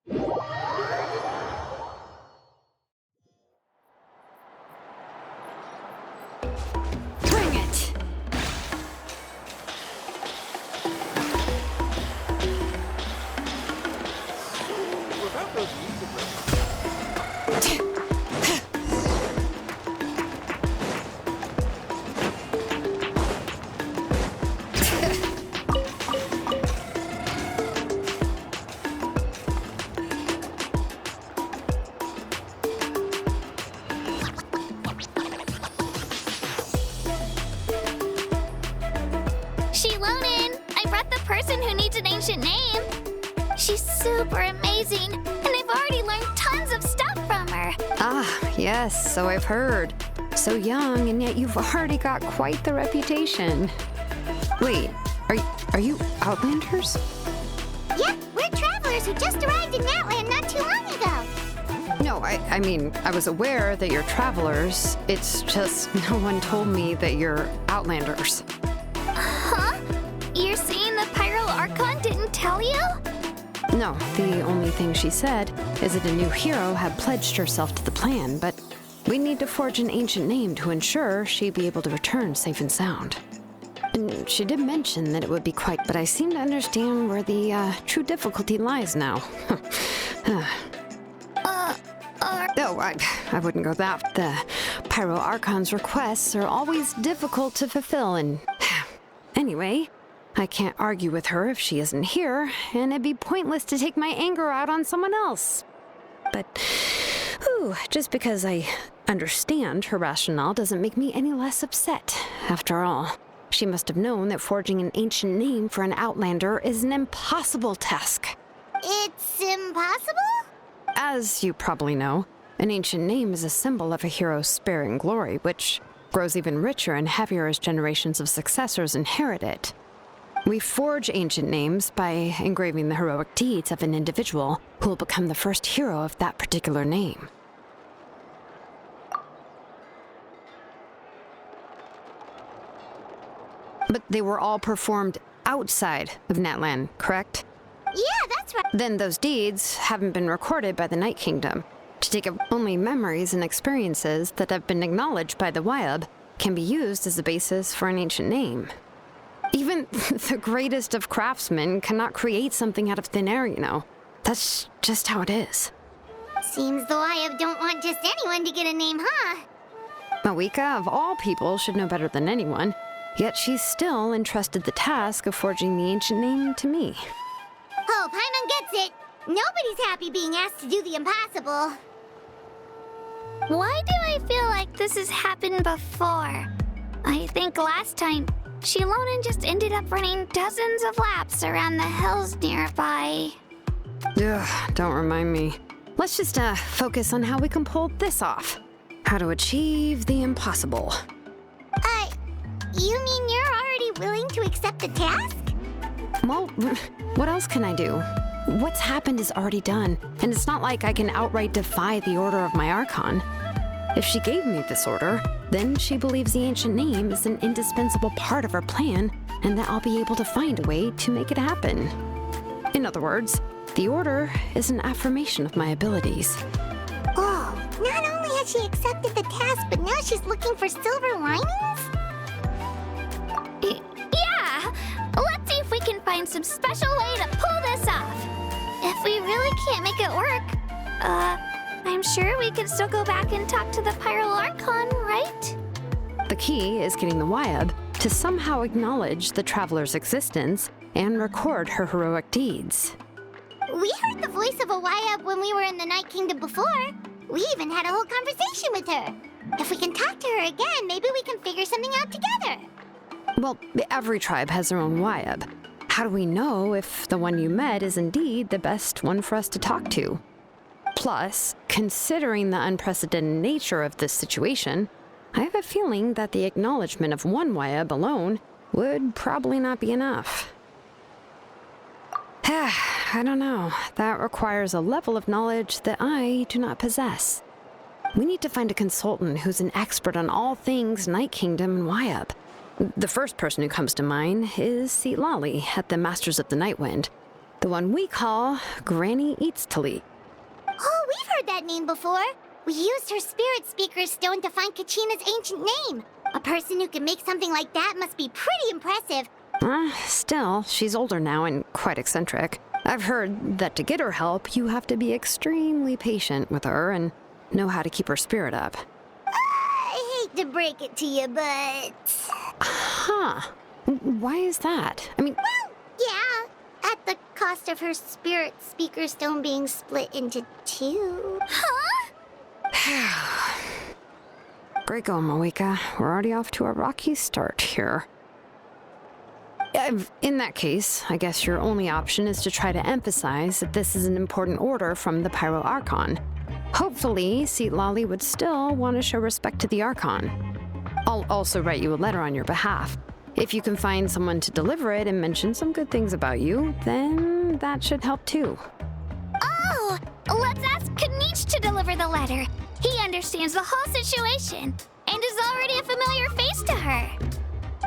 Bring it! Shilonin, I brought the person who needs an ancient name. She's super amazing, and I've already learned tons of stuff from her. Ah, yes, so I've heard. So young, and yet you've already got quite the reputation. Wait, are you Outlanders? Yep, we're travelers who just arrived in Natland not too long ago. No, I mean, I was aware that you're travelers. It's just no one told me that you're Outlanders. Huh? You're saying the Pyro Archon didn't tell you? No, the only thing she said is that a new hero had pledged herself to the plan, but we need to forge an ancient name to ensure she'd be able to return safe and sound. And she did mention that it would be quite, but I seem to understand where the true difficulty lies now. No, I wouldn't go that. The Pyro Archon's requests are always difficult to fulfill, and anyway, I can't argue with her if she isn't here, and it'd be pointless to take my anger out on someone else. But, just because I understand her rationale doesn't make me any less upset. After all, she must have known that forging an ancient name for an Outlander is an impossible task. It's impossible? As you probably know, an ancient name is a symbol of a hero's sparing glory, which grows even richer and heavier as generations of successors inherit it. We forge ancient names by engraving the heroic deeds of an individual who will become the first hero of that particular name. But they were all performed outside of Natland, correct? Yeah, that's right. Then those deeds haven't been recorded by the Night Kingdom. To take up only memories and experiences that have been acknowledged by the Wyab can be used as a basis for an ancient name. Even the greatest of craftsmen cannot create something out of thin air, you know. That's just how it is. Seems the Wyab don't want just anyone to get a name, huh? Mawika, of all people, should know better than anyone, yet she's still entrusted the task of forging the ancient name to me. Oh, Paimon gets it. Nobody's happy being asked to do the impossible. Why do I feel like this has happened before? I think last time, Shilonin just ended up running dozens of laps around the hills nearby. Ugh, don't remind me. Let's just focus on how we can pull this off. How to achieve the impossible. You mean you're already willing to accept the task? Well, what else can I do? What's happened is already done, and it's not like I can outright defy the order of my Archon. If she gave me this order, then she believes the ancient name is an indispensable part of her plan, and that I'll be able to find a way to make it happen. In other words, the order is an affirmation of my abilities. Oh, not only has she accepted the task, but now she's looking for silver linings? Yeah! Let's see if we can find some special way to pull this off. If we really can't make it work, I'm sure we could still go back and talk to the Pyro Archon, right? The key is getting the Wyab to somehow acknowledge the traveler's existence and record her heroic deeds. We heard the voice of a Wyab when we were in the Night Kingdom before. We even had a whole conversation with her. If we can talk to her again, maybe we can figure something out together. Well, every tribe has their own Wyab. How do we know if the one you met is indeed the best one for us to talk to? Plus, considering the unprecedented nature of this situation, I have a feeling that the acknowledgement of one Wyab alone would probably not be enough. I don't know. That requires a level of knowledge that I do not possess. We need to find a consultant who's an expert on all things Night Kingdom and Wyab. The first person who comes to mind is Seat Lolly at the Masters of the Night Wind. the one we call Granny Eatstali. Oh, we've heard that name before. We used her spirit speaker stone to find Kachina's ancient name. A person who can make something like that must be pretty impressive. Still, she's older now and quite eccentric. I've heard that to get her help, you have to be extremely patient with her and know how to keep her spirit up. I hate to break it to you, but... Huh. Why is that? I mean... Well, yeah. At the cost of her spirit speaker stone being split into two. Huh? Great going, Moeka. We're already off to a rocky start here. In that case, I guess your only option is to try to emphasize that this is an important order from the Pyro Archon. Hopefully, Seatlali would still want to show respect to the Archon. I'll also write you a letter on your behalf. If you can find someone to deliver it and mention some good things about you, then that should help too. Oh, let's ask Kanich to deliver the letter. He understands the whole situation and is already a familiar face to her.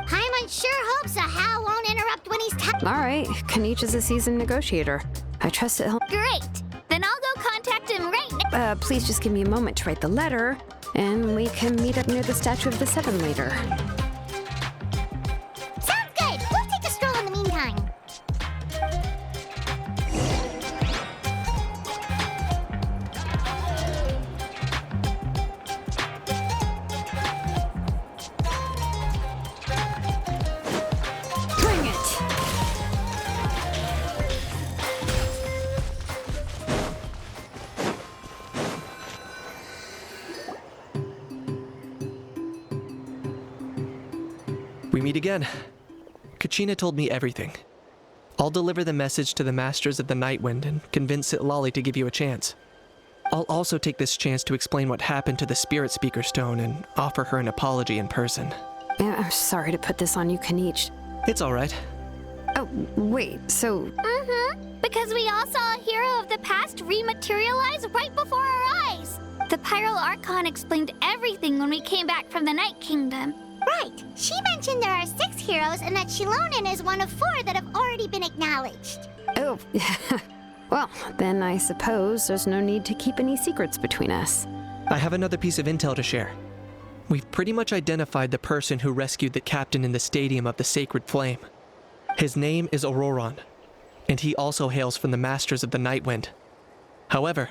Paimon sure hopes a Hal won't interrupt when he's All right, Kanich is a seasoned negotiator. I trust that he'll... Great. Then I'll go contact him right now. Please just give me a moment to write the letter, and we can meet up near the Statue of the Seven later. Sounds good. We'll take a stroll in the meantime. Bring it! We meet again. Kachina told me everything. I'll deliver the message to the Masters of the Nightwind and convince Sitlali to give you a chance. I'll also take this chance to explain what happened to the Spirit Speaker Stone and offer her an apology in person. I'm sorry to put this on you, Kanich. It's all right. Oh, wait, so... Because we all saw a hero of the past rematerialize right before our eyes. The Pyro Archon explained everything when we came back from the Night Kingdom. Right. She mentioned there are 6 heroes and that Shilonen is one of 4 that have already been acknowledged. Oh, well, then I suppose there's no need to keep any secrets between us. I have another piece of intel to share. We've pretty much identified the person who rescued the captain in the Stadium of the Sacred Flame. His name is Auroron, and he also hails from the Masters of the Nightwind. However,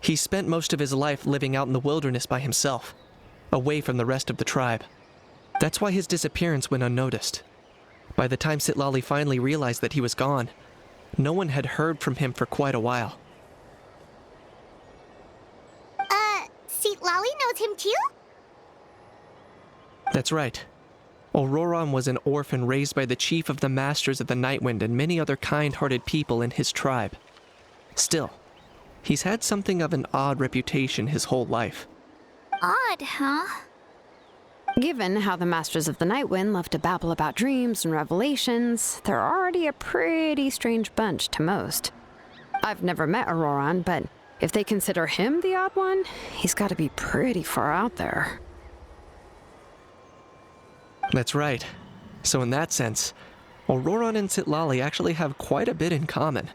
he spent most of his life living out in the wilderness by himself, away from the rest of the tribe. That's why his disappearance went unnoticed. By the time Sitlali finally realized that he was gone, no one had heard from him for quite a while. Seatlali knows him too? That's right. Auroron was an orphan raised by the chief of the Masters of the Nightwind and many other kind-hearted people in his tribe. Still, he's had something of an odd reputation his whole life. Odd, huh? Given how the Masters of the Nightwind love to babble about dreams and revelations, they're already a pretty strange bunch to most. I've never met Auroron, but if they consider him the odd one, he's got to be pretty far out there. That's right. So in that sense, Auroron and Sitlali actually have quite a bit in common,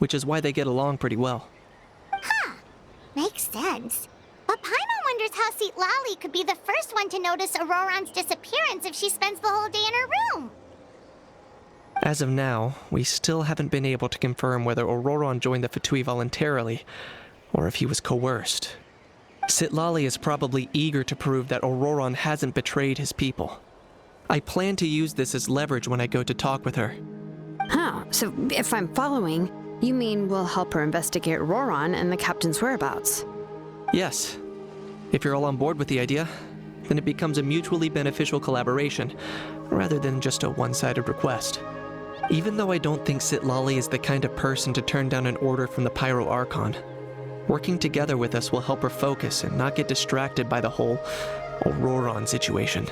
which is why they get along pretty well. Makes sense. But Paimon wonders how Seatlali could be the first one to notice Auroron's disappearance if she spends the whole day in her room. As of now, we still haven't been able to confirm whether Auroron joined the Fatui voluntarily, or if he was coerced. Sitlali is probably eager to prove that Auroron hasn't betrayed his people. I plan to use this as leverage when I go to talk with her. Oh, so if I'm following, you mean we'll help her investigate Auroron and the captain's whereabouts? Yes. If you're all on board with the idea, then it becomes a mutually beneficial collaboration, rather than just a one-sided request. Even though I don't think Sitlali is the kind of person to turn down an order from the Pyro Archon, working together with us will help her focus and not get distracted by the whole Auroron situation.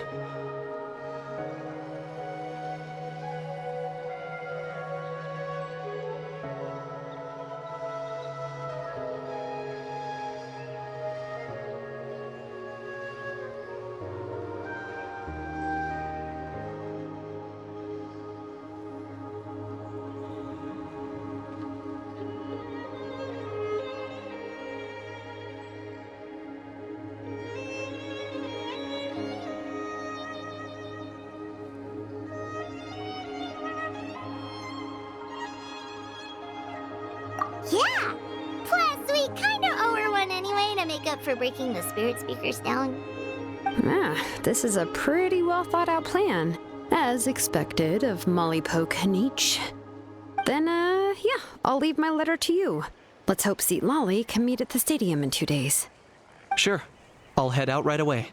Yeah! Plus, we kinda owe her one anyway to make up for breaking the spirit speakers down. This is a pretty well thought out plan, as expected of Molly Poke Nietzsche. Then, yeah, I'll leave my letter to you. Let's hope Seat Lolly can meet at the stadium in 2 days. Sure. I'll head out right away.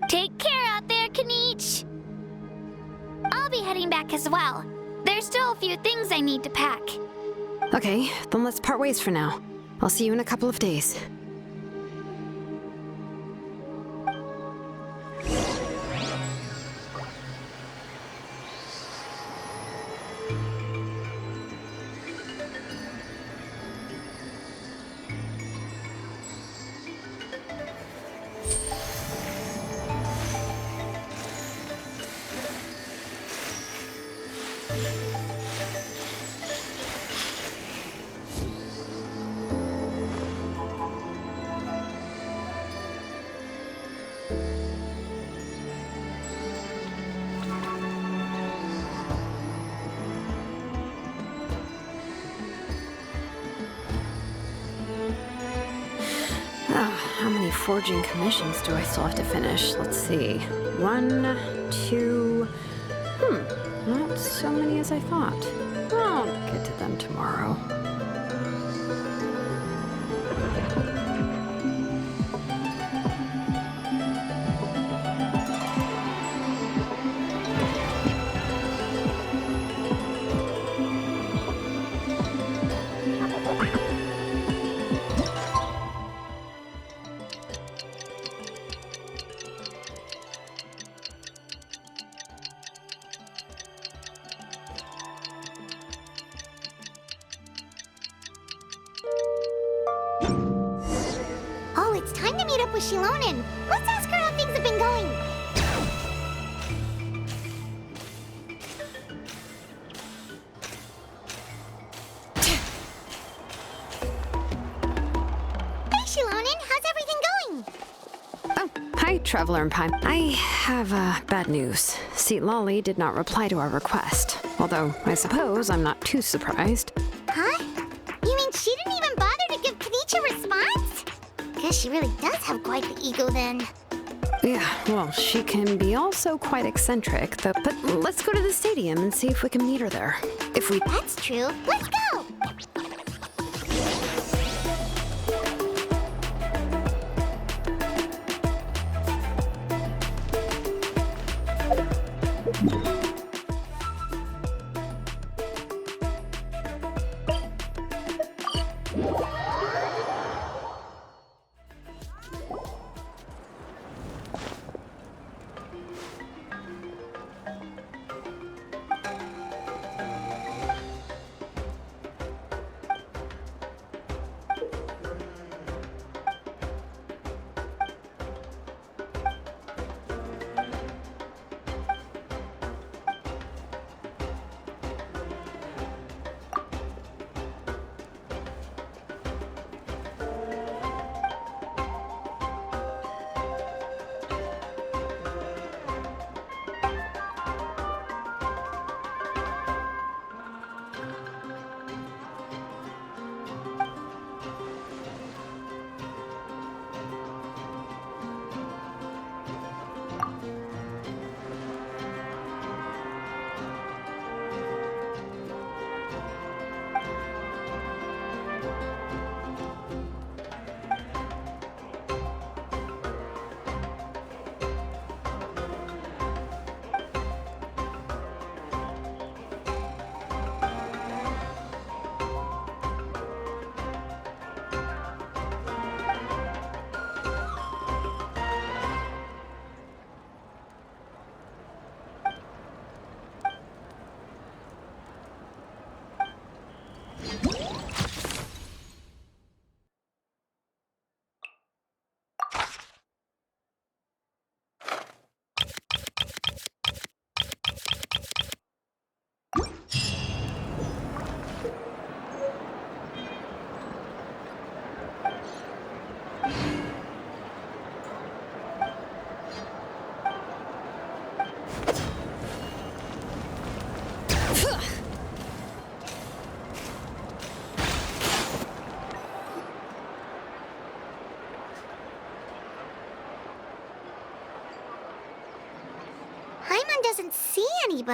Take care out there, Kaniche! I'll be heading back as well. There's still a few things I need to pack. Okay, then let's part ways for now. I'll see you in a couple of days. How many forging commissions do I still have to finish? Let's see. 1, 2... not so many as I thought. I'll get to them tomorrow. Oh, it's time to meet up with Shilonen. Let's ask her how things have been going. Hey, Shilonen, how's everything going? Oh, hi, Traveler and Pine. I have, bad news. Seat Lolly did not reply to our request. Although, I suppose I'm not too surprised. Huh? You mean she didn't even bother to give Kaniche a response? Guess she really does have quite the ego then. Yeah, well, she can be also quite eccentric, though. But let's go to the stadium and see if we can meet her there. If we... That's true. Let's go!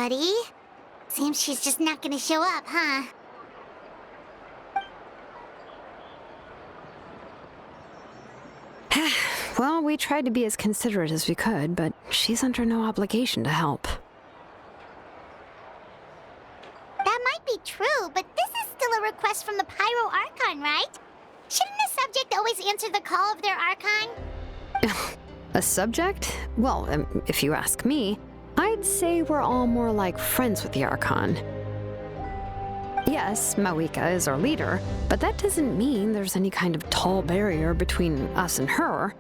anybody. Seems she's just not gonna show up, huh? Well, we tried to be as considerate as we could, but she's under no obligation to help. That might be true, but this is still a request from the Pyro Archon, right? Shouldn't a subject always answer the call of their Archon? A subject? Well, if you ask me, I'd say we're all more like friends with the Archon. Yes, Mawika is our leader, but that doesn't mean there's any kind of tall barrier between us and her.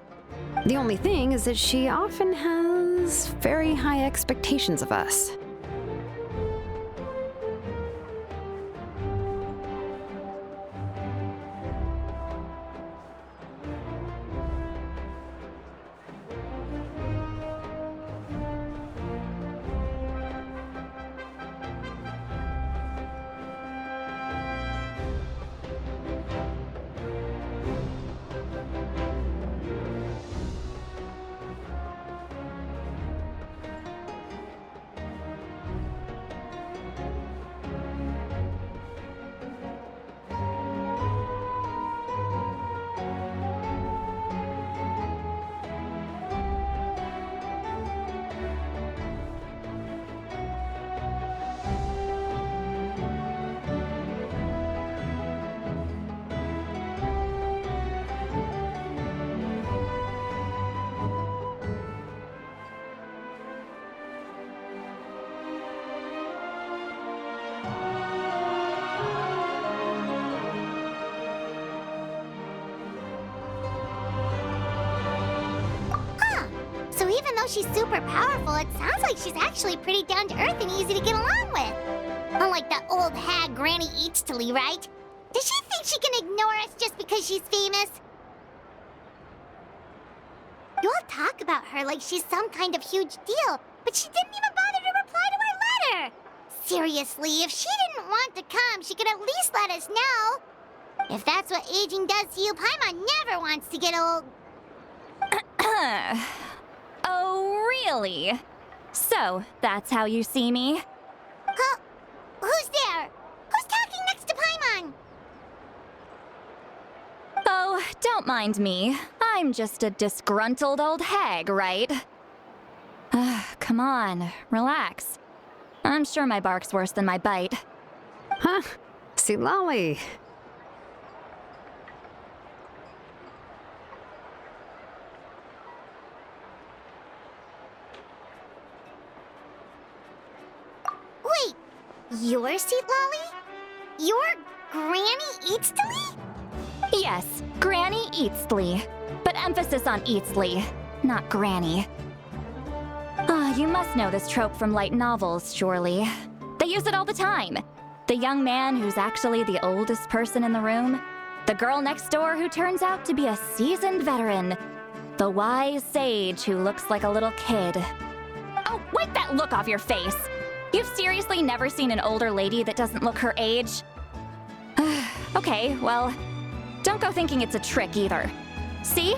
The only thing is that she often has very high expectations of us. So even though she's super powerful, it sounds like she's actually pretty down to earth and easy to get along with. Unlike that old hag Granny Eachtley, right? Does she think she can ignore us just because she's famous? You all talk about her like she's some kind of huge deal, but she didn't even bother to reply to our letter. Seriously, if she didn't want to come, she could at least let us know. If that's what aging does to you, Paimon never wants to get old. Oh, really? So, that's how you see me? Huh? Who's there? Who's talking next to Paimon? Oh, don't mind me. I'm just a disgruntled old hag, right? Come on, relax. I'm sure my bark's worse than my bite. Huh? See, Lolly. Wait, your seat, Lolly? You're Granny Eachtley? Yes, Granny Eastly. But emphasis on Eastly, not Granny. You must know this trope from light novels, surely. They use it all the time. The young man who's actually the oldest person in the room. The girl next door who turns out to be a seasoned veteran. The wise sage who looks like a little kid. Oh, wipe that look off your face! You've seriously never seen an older lady that doesn't look her age? Okay, well, don't go thinking it's a trick either. See?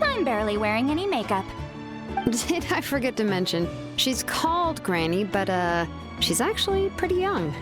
I'm barely wearing any makeup. Did I forget to mention, she's called Granny, but she's actually pretty young.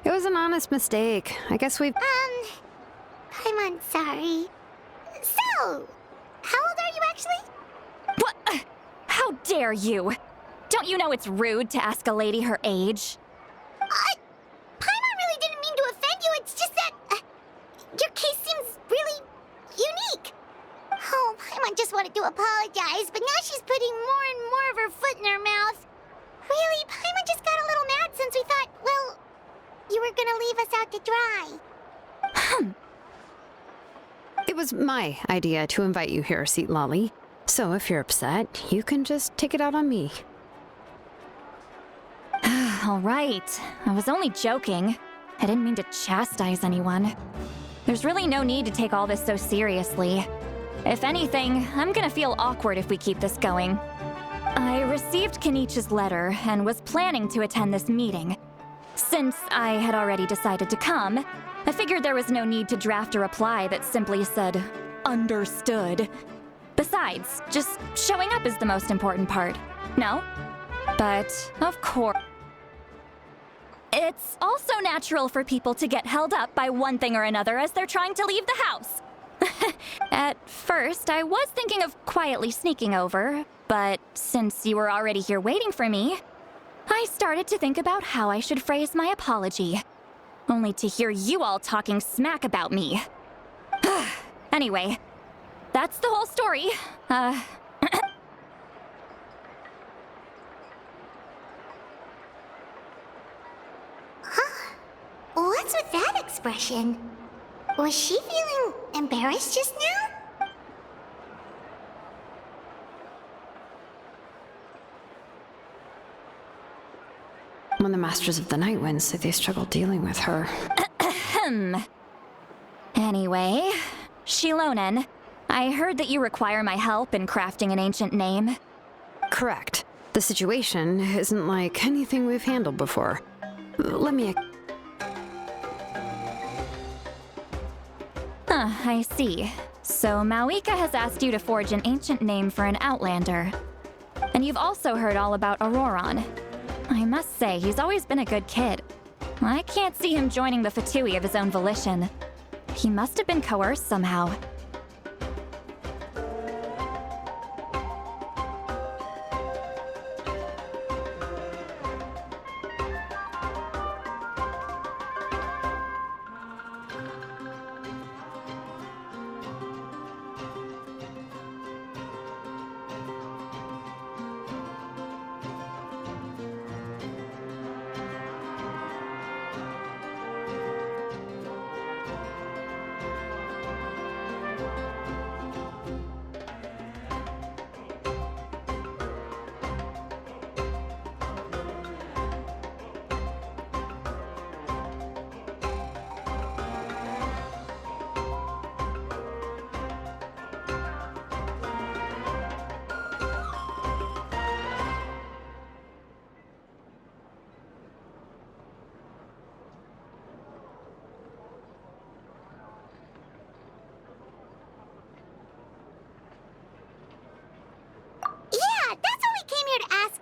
It was an honest mistake. I guess we've... I'm sorry. So, how old are you actually? What? How dare you? Don't you know it's rude to ask a lady her age? Paimon really didn't mean to offend you, it's just that... your case seems really unique. Oh, Paimon just wanted to apologize, but now she's putting more and more of her foot in her mouth. Really, Paimon just got a little mad since we thought, well, you were gonna leave us out to dry. It was my idea to invite you here, Seat Lolly. So if you're upset, you can just take it out on me. All right. I was only joking. I didn't mean to chastise anyone. There's really no need to take all this so seriously. If anything, I'm gonna feel awkward if we keep this going. I received Kenichi's letter and was planning to attend this meeting. Since I had already decided to come, I figured there was no need to draft a reply that simply said, "Understood." Besides, just showing up is the most important part, no? But, of course... It's also natural for people to get held up by one thing or another as they're trying to leave the house. At first, I was thinking of quietly sneaking over, but since you were already here waiting for me, I started to think about how I should phrase my apology. Only to hear you all talking smack about me. Anyway, that's the whole story. What's with that expression? Was she feeling embarrassed just now? When the Masters of the Night Wind said they struggled dealing with her. Anyway, Shilonen, I heard that you require my help in crafting an ancient name. Correct. The situation isn't like anything we've handled before. Let me... I see. So Mawika has asked you to forge an ancient name for an Outlander. And you've also heard all about Auroron. I must say, he's always been a good kid. I can't see him joining the Fatui of his own volition. He must have been coerced somehow.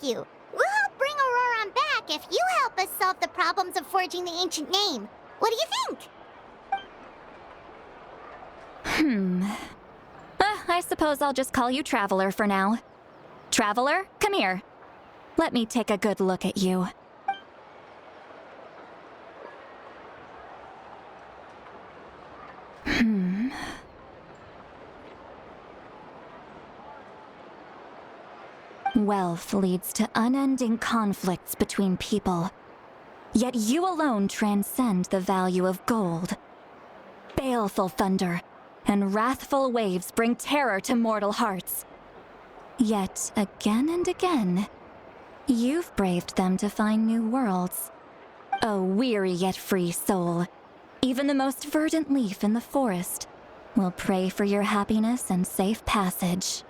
you. We'll help bring Auroron back if you help us solve the problems of forging the ancient name. What do you think? I suppose I'll just call you Traveler for now. Traveler, come here. Let me take a good look at you. Wealth leads to unending conflicts between people. Yet you alone transcend the value of gold. Baleful thunder and wrathful waves bring terror to mortal hearts. Yet, again and again, you've braved them to find new worlds. O weary yet free soul, even the most verdant leaf in the forest will pray for your happiness and safe passage.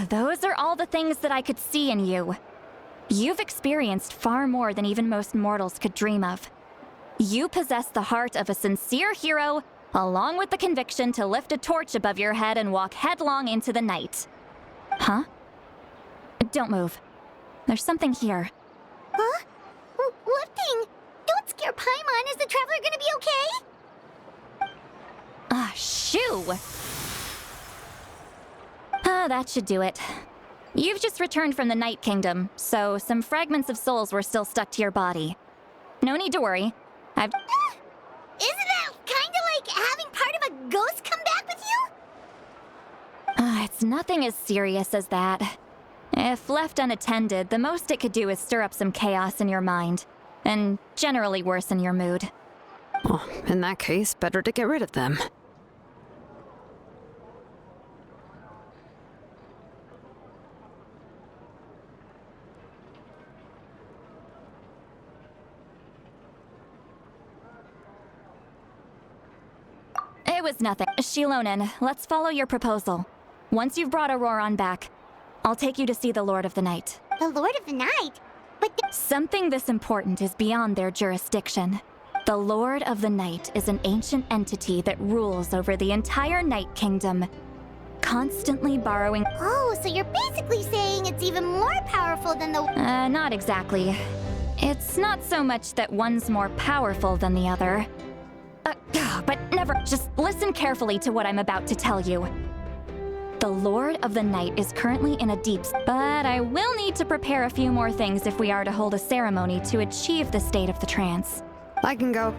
Those are all the things that I could see in you. You've experienced far more than even most mortals could dream of. You possess the heart of a sincere hero, along with the conviction to lift a torch above your head and walk headlong into the night. Huh? Don't move. There's something here. Huh? What thing? Don't scare Paimon. Is the Traveler gonna be okay? Shoo! That should do it. You've just returned from the Night Kingdom, so some fragments of souls were still stuck to your body. No need to worry. Isn't that kinda like having part of a ghost come back with you? It's nothing as serious as that. If left unattended, the most it could do is stir up some chaos in your mind, and generally worsen your mood. Well, in that case, better to get rid of them. It was nothing. Shilonen, let's follow your proposal. Once you've brought Auroron back, I'll take you to see the Lord of the Night. The Lord of the Night? But Something this important is beyond their jurisdiction. The Lord of the Night is an ancient entity that rules over the entire Night Kingdom, constantly borrowing... Oh, so you're basically saying it's even more powerful than the... Not exactly. It's not so much that one's more powerful than the other. But never. Just listen carefully to what I'm about to tell you. The Lord of the Night is currently in a deep... But I will need to prepare a few more things if we are to hold a ceremony to achieve the state of the trance. I can go.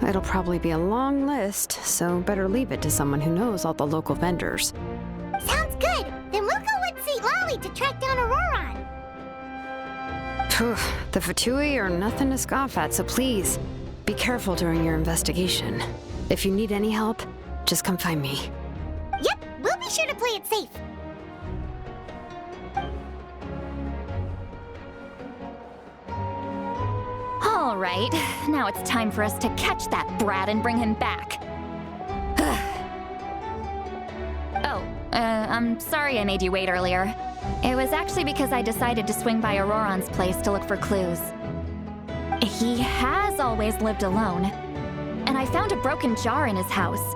It'll probably be a long list, so better leave it to someone who knows all the local vendors. Sounds good. Then we'll go with St. Lolly to track down Auroron. Phew, the Fatui are nothing to scoff at, so please, be careful during your investigation. If you need any help, just come find me. Yep, we'll be sure to play it safe. All right, now it's time for us to catch that brat and bring him back. I'm sorry I made you wait earlier. It was actually because I decided to swing by Auroron's place to look for clues. He has always lived alone, and I found a broken jar in his house.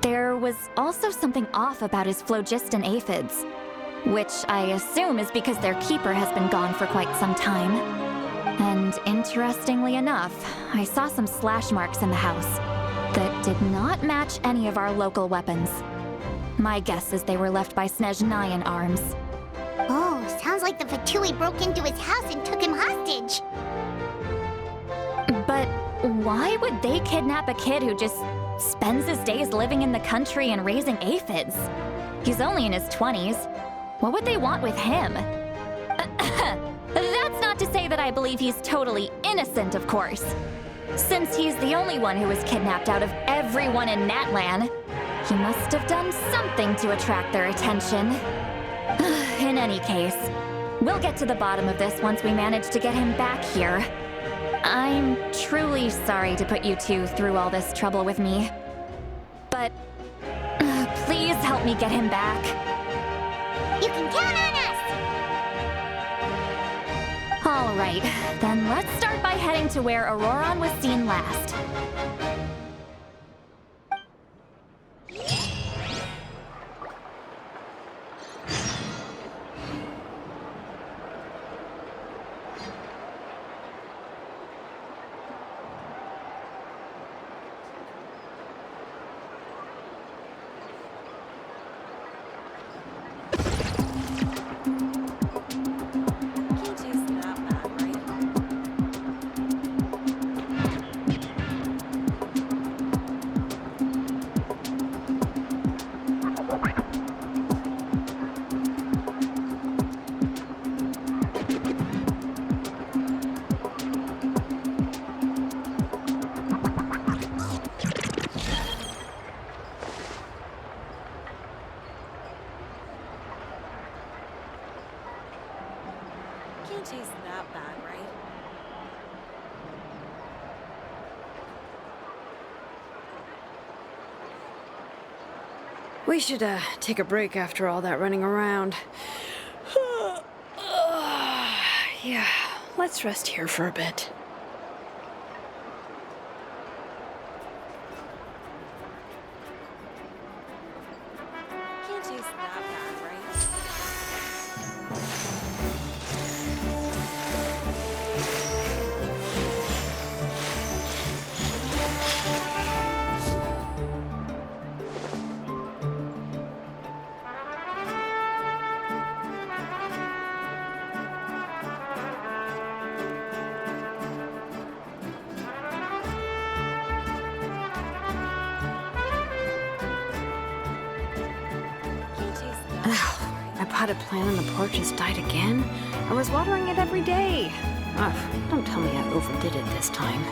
There was also something off about his phlogiston aphids, which I assume is because their keeper has been gone for quite some time. And interestingly enough, I saw some slash marks in the house that did not match any of our local weapons. My guess is they were left by Snezhnayan arms. Oh, sounds like the Fatui broke into his house and took him hostage. But why would they kidnap a kid who just spends his days living in the country and raising aphids? He's only in his 20s. What would they want with him? That's not to say that I believe he's totally innocent, of course. Since he's the only one who was kidnapped out of everyone in Natlan, He must have done something to attract their attention. In any case, we'll get to the bottom of this once we manage to get him back here. I'm truly sorry to put you two through all this trouble with me. But please help me get him back. You can count on us! All right, then let's start by heading to where Auroron was seen last. Can't taste that bad, right? We should, take a break after all that running around. Yeah, let's rest here for a bit. Can't taste that bad, right? Can't taste that bad, My potted plant on the porch just died again. I was watering it every day. Ugh, don't tell me I overdid it this time.